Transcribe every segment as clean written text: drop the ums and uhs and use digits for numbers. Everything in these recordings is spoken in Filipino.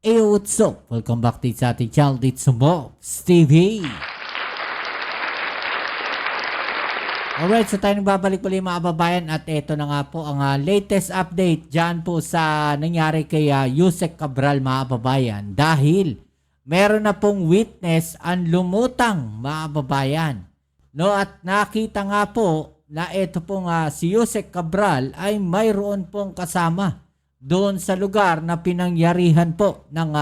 Ayo, what's up? Welcome back sa ating channel dito sa Mobs TV. Alright, so tayo nagbabalik muli mga kababayan at ito na nga po ang latest update dyan po sa nangyari kay Yusek Cabral mga kababayan dahil meron na pong witness ang lumutang mga kababayan. No, at nakita nga po na ito pong si Yusek Cabral ay mayroon pong kasama doon sa lugar na pinangyarihan po ng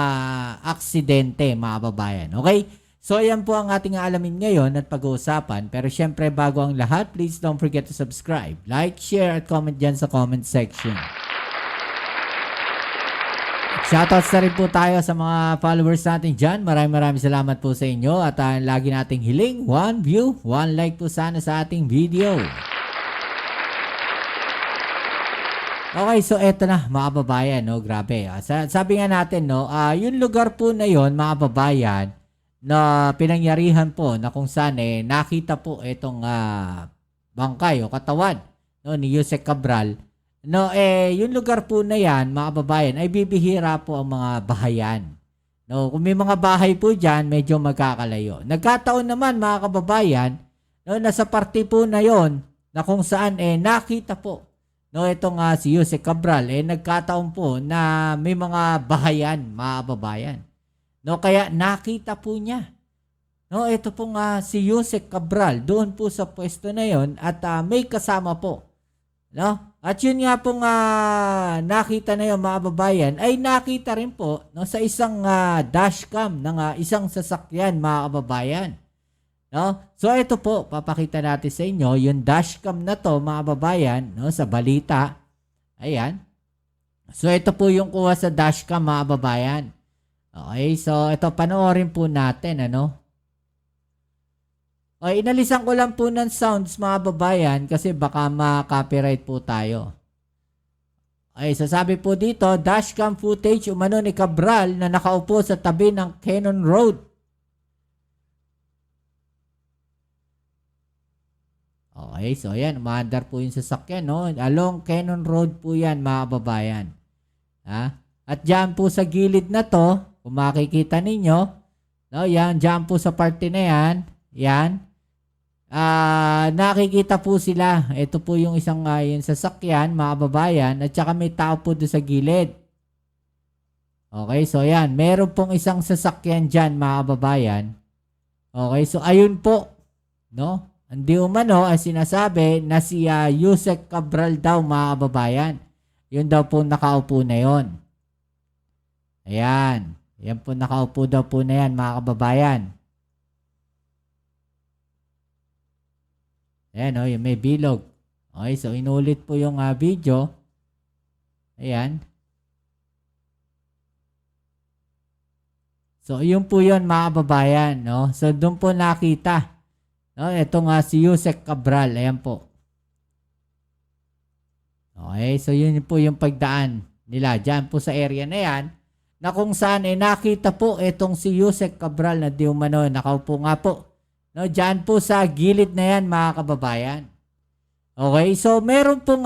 aksidente mga kababayan. Okay? So ayan po ang ating alamin ngayon at pag-uusapan. Pero syempre bago ang lahat, please don't forget to subscribe, like, share at comment dyan sa comment section. Shoutouts na rin po tayo sa mga followers natin dyan. Maraming salamat po sa inyo at lagi nating hiling 1 view, 1 like po sana sa ating video. Okay, so eto na mga kababayan, no, grabe. Sabi nga natin, no, yung lugar po na yon mga kababayan na pinangyarihan po na kung saan nakita po itong bangkay o katawan, no, ni Yusek Cabral. No, yung lugar po na yan mga kababayan ay bibihira po ang mga bahayan. No, kung may mga bahay po diyan, medyo magkakalayo. Nagkataon naman mga kababayan, no, nasa parte po na yon na kung saan nakita po no, itong si Yusek Cabral, nagkataon po na may mga bahayan, mga kababayan. No, kaya nakita po niya. No, ito pong si Yusek Cabral, doon po sa pwesto na yon at may kasama po. No? At yun nga pong nakita na yon mga kababayan, ay nakita rin po no, sa isang dashcam ng isang sasakyan, mga kababayan. No? So ito po, papakita natin sa inyo yung dashcam na to mga kababayan, no, sa balita. Ayan. So ito po yung kuha sa dashcam mga kababayan. Okay, so ito panoorin po natin, ano. Okay, inalisan ko lang po ng sounds mga kababayan kasi baka ma-copyright po tayo. Okay, so sabi po dito, dashcam footage umano ni Cabral na nakaupo sa tabi ng Cannon Road. Okay, so ayan, umaandar po yung sasakyan, no? Along Cannon Road po yan, mga kababayan. At dyan po sa gilid na to, kung makikita ninyo, no, yan, dyan po sa parte na yan, yan, nakikita po sila. Ito po yung isang yung sasakyan, mga kababayan, at saka may tao po doon sa gilid. Okay, so yan, meron pong isang sasakyan dyan, mga kababayan. Okay, so ayun po, no? Hindi umano ay sinasabi na si Yusek Cabral daw mga kababayan. Yun daw po nakaupo na yon. Ayan. Yan po nakaupo daw po na yan mga kababayan. Ayan o, yung may bilog. Okay, so inulit po yung video. Ayan. So yun po yun mga kababayan. No? So doon po nakita. No, ito nga si Yusek Cabral. Ayan po. Okay, so yun po yung pagdaan nila. Diyan po sa area na yan. Na kung saan nakita po itong si Yusek Cabral na di umano nakaupo nga po. No, diyan po sa gilid na yan mga kababayan. Okay, so meron pong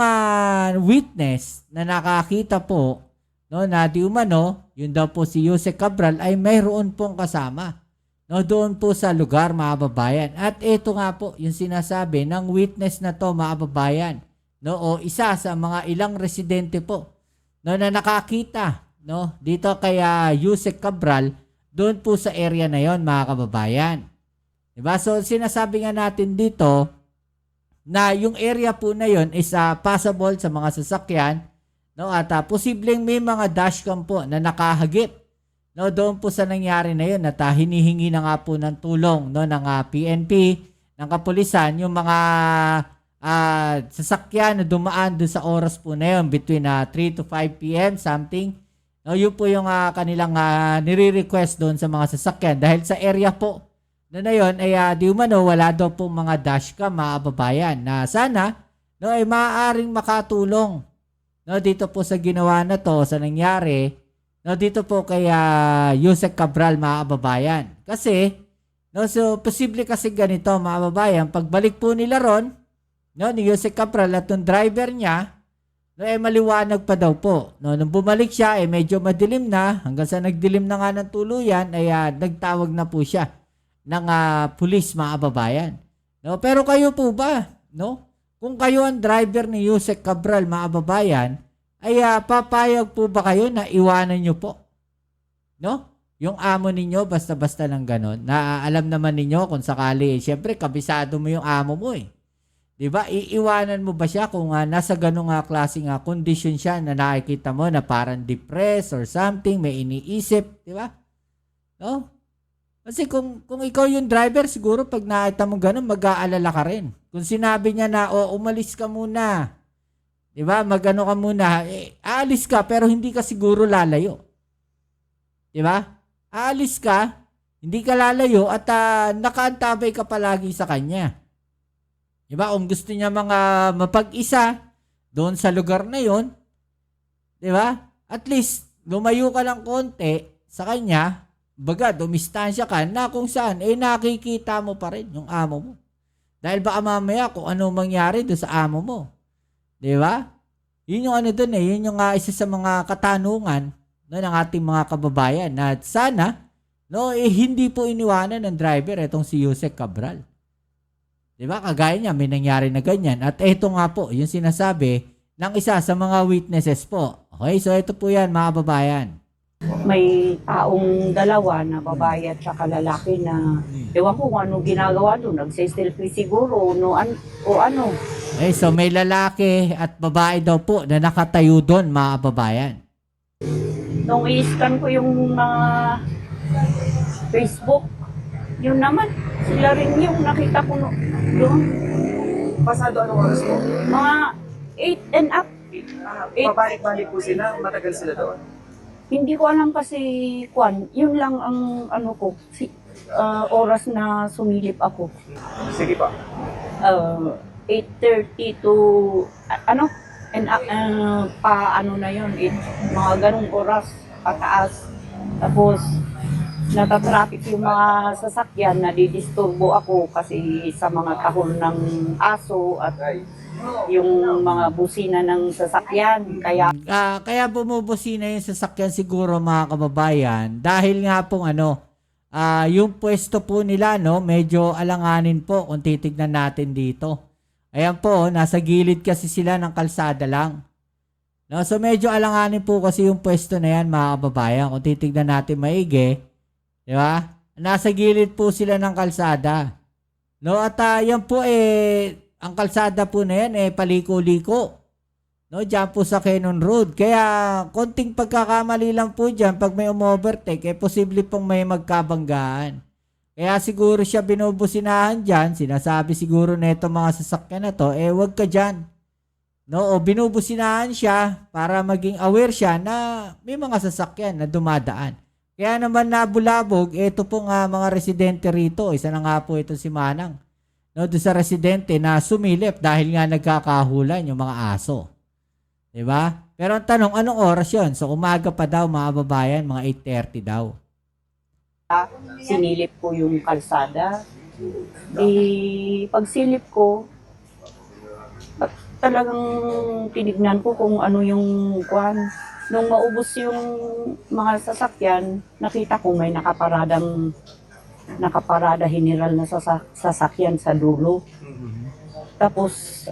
witness na nakakita po no, na di umano, yun daw po si Yusek Cabral ay mayroon pong kasama. No, doon po sa lugar mga kababayan. At ito nga po yung sinasabi ng witness na to mga kababayan. No, o isa sa mga ilang residente po no, na nakakita no, dito kay Yusek Cabral doon po sa area na yon mga kababayan. Diba? So sinasabi nga natin dito na yung area po na yon is passable sa mga sasakyan no, at posibleng may mga dashcam po na nakahagip. No, doon po sa nangyari na yun at hinihingi na nga po ng tulong no, ng PNP, ng kapulisan, yung mga sasakyan na dumaan doon sa oras po na yun between 3 to 5 p.m. something. No, yun po yung kanilang nire-request doon sa mga sasakyan dahil sa area po na yun ay di umano wala daw po mga dashcam mga kababayan na sana no, ay maaaring makatulong no, dito po sa ginawa na to sa nangyari. No, dito po kay Yusek Cabral mga kababayan. Kasi, no, so posible kasi ganito mga kababayan, pagbalik po nila ron, no, ni Yusek Cabral at yung driver niya, No, maliwanag pa daw po. No, nung bumalik siya, medyo madilim na. Hanggang sa nagdilim na nga ng tuluyan, ay nagtawag na po siya ng pulis, mga kababayan. No, pero kayo po ba, no? Kung kayo ang driver ni Yusek Cabral, mga kababayan, ay papayag po ba kayo na iwanan nyo po? No? Yung amo ninyo, basta-basta lang ganon. Na alam naman ninyo kung sakali, syempre, kabisado mo yung amo mo eh. Diba? Iiwanan mo ba siya kung nasa ganong klaseng condition siya na nakikita mo na parang depressed or something, may iniisip, diba? No? Kasi kung ikaw yung driver, siguro pag nakita mo ganon, mag-aalala ka rin. Kung sinabi niya na, umalis ka muna, diba? Magano ka muna, aalis ka pero hindi ka siguro lalayo. Diba? Aalis ka, hindi ka lalayo at nakaantabay ka palagi sa kanya. Diba? Kung gusto niya mga mapag-isa doon sa lugar na yon, diba? At least, lumayo ka lang konti sa kanya, baga, dumistansya ka na kung saan, nakikita mo pa rin yung amo mo. Dahil baka mamaya kung ano mangyari doon sa amo mo. Diba? Yun yung doon yun yung isa sa mga katanungan ng ating mga kababayan na sana, hindi po iniwanan ng driver itong si Yusek Cabral. Diba? Kagaya niya, may nangyari na ganyan. At ito nga po, yung sinasabi ng isa sa mga witnesses po. Okay, so ito po yan, mga kababayan. May taong dalawa na babae at saka lalaki na ewan ko kung anong ginagawa doon. Nagsiselfie siguro o ano. Okay, so may lalaki at babae daw po na nakatayo doon, mga kababayan. Nung i-scan ko yung Facebook, yun naman, sila rin yung nakita ko doon. Pasado anong oras po? Mga 8 and up. Pabalik-balik po sila, matagal sila doon. Hindi ko alam kasi, yun lang ang oras na sumilip ako. Sige pa. 8:30 to, na yun, mga ganong oras, pataas. Tapos, natatraffic yung mga sasakyan, nadidisturbo ako kasi sa mga tahol ng aso at yung mga busina ng sasakyan. Kaya bumubusina yung sasakyan siguro, mga kababayan, dahil nga pong yung pwesto po nila, medyo alanganin po kung titignan natin dito. Ayan po, nasa gilid kasi sila ng kalsada lang. No, so medyo alanganin po kasi yung pwesto na yan, mga kababayan, kung titignan natin maigi. Di ba? Nasa gilid po sila ng kalsada. No, at yan po ang kalsada po na yan paliko-liko. No, diyan po sa Cannon Road. Kaya konting pagkakamali lang po diyan pag may umovertake, posible pong may magkabanggaan. Kaya siguro siya binubusinahan diyan, sinasabi siguro nito mga sasakyan na to, wag ka diyan. No, o binubusinahan siya para maging aware siya na may mga sasakyan na dumadaan. Kaya naman nabulabog, ito pong mga residente rito. Isa na nga po ito si Manang. No, doon sa residente na sumilip dahil nga nagkakahulan yung mga aso. Diba? Pero ang tanong, anong oras yun? So umaga pa daw, mga babayan, mga 8:30 daw. Sinilip ko yung kalsada. Pagsilip ko, talagang tinignan ko kung ano yung Nung maubos yung mga sasakyan, nakita ko may nakaparada general na sasakyan sa dulo. Tapos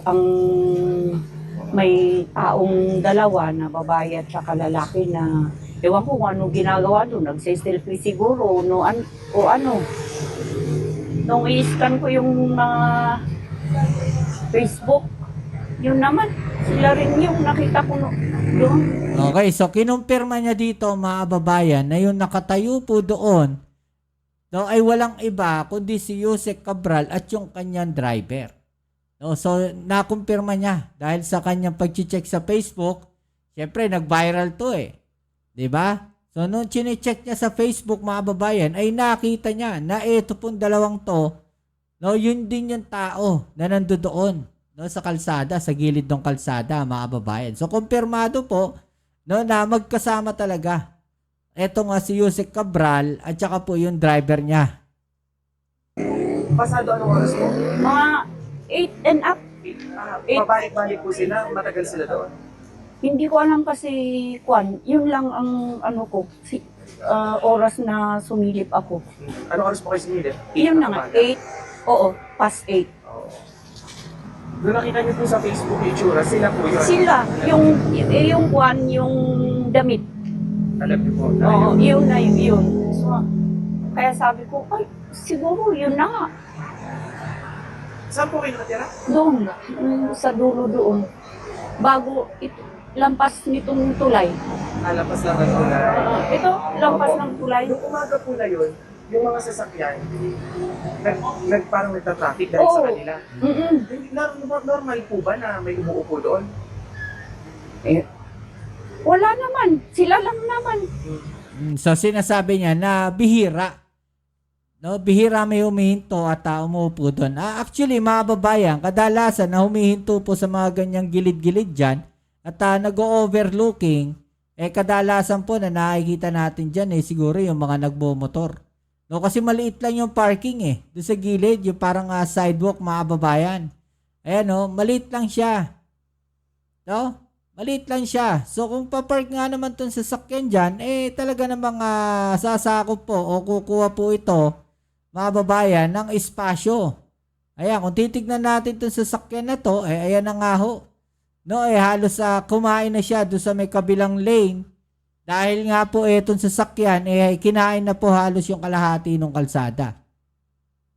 may taong dalawa na babae at saka lalaki na ewan ko kung anong ginagawa doon. Nagsiselfie siguro o ano. Nung i-scan ko yung Facebook, yun naman, sila rin yung nakita ko doon. Okay, so kinumpirma niya dito, mga kababayan, na yung nakatayo po doon ay walang iba kundi si Yusek Cabral at yung kanyang driver. No, so nakumpirma niya dahil sa kanyang pag-check sa Facebook, syempre nag-viral to 'di ba? So nung chine-check niya sa Facebook, mga kababayan, ay nakita niya na ito pong dalawang to, yun din yung tao na nandoon, sa kalsada, sa gilid ng kalsada, mga kababayan. So kumpirmado po na magkasama talaga. Ito nga si Yusek Cabral at saka po yung driver niya. Pasado anong oras po? Mga 8 and up. Pabalik-balik po sila, matagal sila doon. Hindi ko alam kasi, Kwan, yun lang ang ano ko, oras na sumilip ako. Ano oras po kayo sinilip? Yun na nga, 8, oo, past 8. Oo. Doon nakita niyo po sa Facebook yung itsura, sila po yun. Sila, yung Kwan, yung damit. Alam niyo po. na Oo, yun. yun na yun. So, kaya sabi ko, ay, siguro yun na nga. Saan po kayo nakatira? Doon, sa dulo doon. Bago, lampas nitong tulay. Alapas lang ang tulay. Ito, lampas ng tulay. Yung umaga po na yun, yung mga sasakyan, parang nagtatraffic dahil sa Oo. kanila. Mm-mm. Normal po ba na may umuupo doon? Eh, wala naman. Sila lang naman. So sinasabi niya na bihira. No, bihira may humihinto at umuupo doon. Actually, mga babayan, kadalasan na humihinto po sa mga ganyang gilid-gilid dyan at nag-overlooking, kadalasan po na nakikita natin dyan siguro yung mga nagbomotor. No, kasi maliit lang yung parking doon sa gilid, yung parang sidewalk, mga babayan. Ayan maliit lang siya. No? Maliit lang siya. So kung papark nga naman itong sasakyan dyan, talaga namang sasakop po o kukuha po ito, mga babayan, ng espasyo. Ayan, kung titignan natin itong sasakyan na to, ayan na nga ho. No, halos kumain na siya doon sa may kabilang lane. Dahil nga po itong sasakyan, kinain na po halos yung kalahati ng kalsada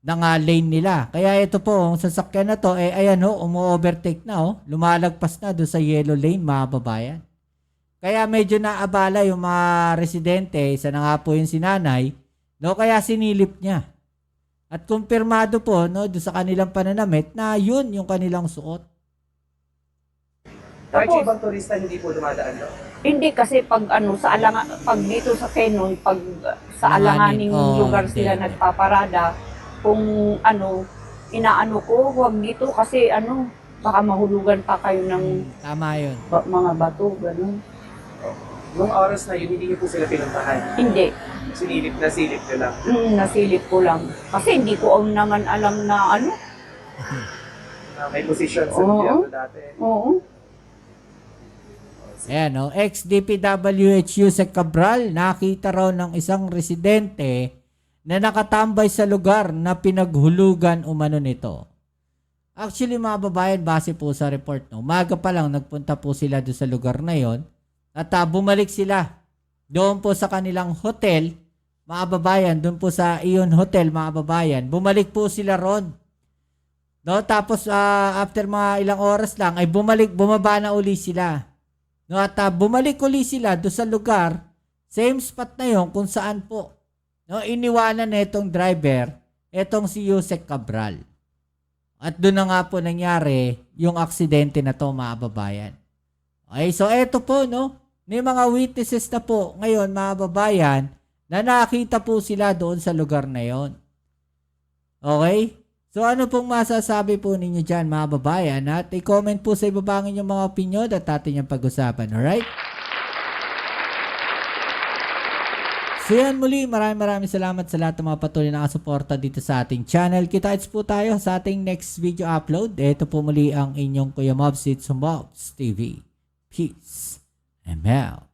ng lane nila. Kaya ito po, ang sasakyan na to, ayan umu-overtake na lumalagpas na doon sa yellow lane, mga babayan. Kaya medyo naabala yung mga residente, isa na nga po yung sinanay, kaya sinilip niya. At kumpirmado po doon sa kanilang pananamit na yun yung kanilang suot. Kahit Tapos- yung ibang turista hindi po dumadaan doon. Hindi kasi pag pag dito sa Quezon, pag sa Alanganin. alanganing lugar hindi. sila nagpaparada, kung inaano ko, huwag dito kasi baka mahulugan pa kayo ng Tama yun. mga bato, gano'n. Nung oras na yun, hindi niyo po sila pinuntahan. Hindi. Silip nyo lang. Nasilip ko lang. Kasi hindi ko naman alam na Na may position sa Oo. gobyerno dati. Oo. Ayan ex-DPWH Yusek Cabral, nakita raw ng isang residente na nakatambay sa lugar na pinaghulugan umano nito. Actually, mga babayan, base po sa report, umaga pa lang nagpunta po sila doon sa lugar na yon at bumalik sila doon po sa kanilang hotel, mga babayan, doon po sa Ion Hotel, mga babayan, bumalik po sila ron. No, tapos after mga ilang oras lang ay bumaba na uli sila. No, at bumalik uli sila doon sa lugar, same spot na yon kung saan po iniwanan na itong driver, itong si Yusek Cabral. At doon na nga po nangyari yung aksidente na to, mga babayan. Okay, so eto po may mga witnesses na po ngayon, mga babayan, na nakita po sila doon sa lugar na yon. Okay? So ano pong masasabi po ninyo dyan, mga babayan? At i-comment po sa ibaba ang inyong mga opinion at atin yung pag-usapan. Alright? So yan muli, maraming salamat sa lahat ng mga patuloy na nakasuporta dito sa ating channel. Kita-kits po tayo sa ating next video upload. Ito po muli ang inyong Kuya Mobs, it's Mobs TV. Peace and out.